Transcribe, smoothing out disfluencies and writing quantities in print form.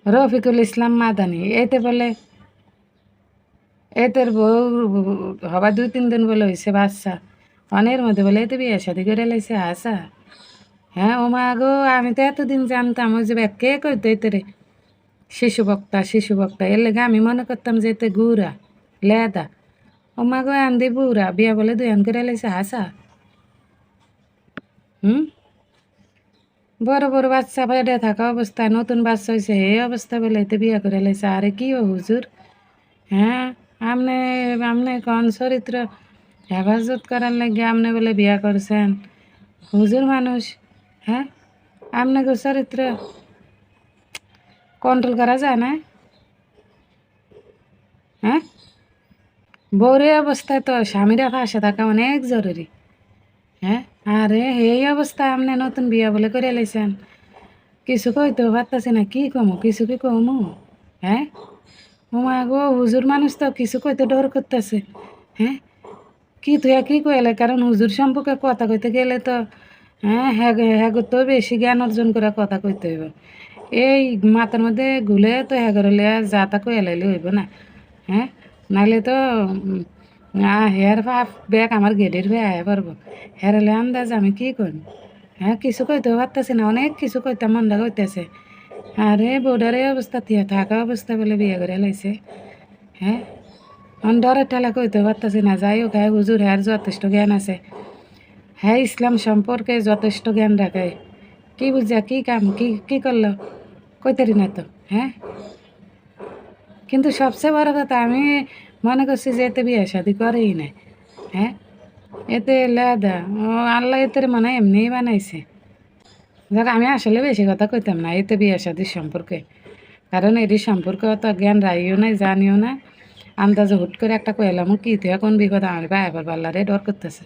রফিকুল ইসলাম মাদানি এতে বলে এতের বউ হবার 2-3 দিন বলে হয়েছে বাচ্চা অনের মধ্যে বলে এতে বিয়ে শাদি করে লাইছে হাসা। হ্যাঁ ও মা গো, আমি তো এতদিন জানতাম ওই যে কে কইতো এতে শিশু বক্তা এর লেগে আমি মনে করতাম যে এতে গুড়া লেদা। ও মা গো আন্দি বুড়া বিয়া বলে 2 আন করে লাইছে হাসা। হুম, বড় বড় বাচ্চা বেডে থাকা অবস্থায় নতুন বাচ্চা হয়েছে এই অবস্থা বলে এতে বিয়া করে লাইছে। আরে কি ও হুজুর, হ্যাঁ আমনে আমনে কোন চরিত্র হেফাজত করার লাগে আপনি বলে বিয়া করছেন হুজুর মানুষ। হ্যাঁ আপনাকে চরিত্র কন্ট্রোল করা যায় না। হ্যাঁ বউরে অবস্থায় তো স্বামীরা পাশে থাকা অনেক জরুরি। হ্যাঁ আরে এই অবস্থায় আপনি নতুন বিয়া বলে করে লাইছেন, কিছু কইতেও পারতাছি না, কি কমো কিছু কি কমো। হ্যাঁ ও মা গো হুজুর মানুষ তো কিছু কইতে ডর করতেছে। হ্যাঁ কি তুই কি কইলে, কারণ হুজুর সম্পর্কে কথা কইতে গেলে তো হ্যাঁ হ্যাঁ হ্যাঁ তো বেশি জ্ঞান অর্জন করে কথা কইতে হইব। এই মাথার মধ্যে গুলে তো হ্যাঁ করলে যা তা কইয়া লাইলে হইব না। হ্যাঁ নাইলে তো হেয়ার ব্যাগ আমার গেটের বে আয়া পারবো, হেরালে আন্দাজ আমি কি করব। হ্যাঁ কিছু কইতেও পারতেছি না, অনেক কিছু কইতাম মনটা কইতেছে। আরে বোর্ডারে অবস্থা থাকা অবস্থা বলে বিয়ে করে লাইছে। হ্যাঁ ডরের ঠেলা কইতে পারতেছি না, যাই হোক হ্যাঁ হুজুর হ্যাঁ যথেষ্ট জ্ঞান আছে, হ্যাঁ ইসলাম সম্পর্কে যথেষ্ট জ্ঞান রাখে। কি বুঝা কি কাম কি কি করলো কইতারি না তো। হ্যাঁ কিন্তু সবচেয়ে বড় কথা আমি মনে করছি যে এতে বিয়ে শাদি করেই নাই। হ্যাঁ এতে লেদা ও আল্লাহ এতে মানে এমনিই বানাইছে। দেখ আমি আসলে বেশি কথা কইতাম না এতে বিয়ে শাদির সম্পর্কে, কারণ এটি সম্পর্কে অত জ্ঞান রাইও নাই জানিও না, আন্দাজে হুট করে একটা কইলাম কি তুই কোন বিপদ আমার ভাই আবার পাল্লারে ডর করতেছে।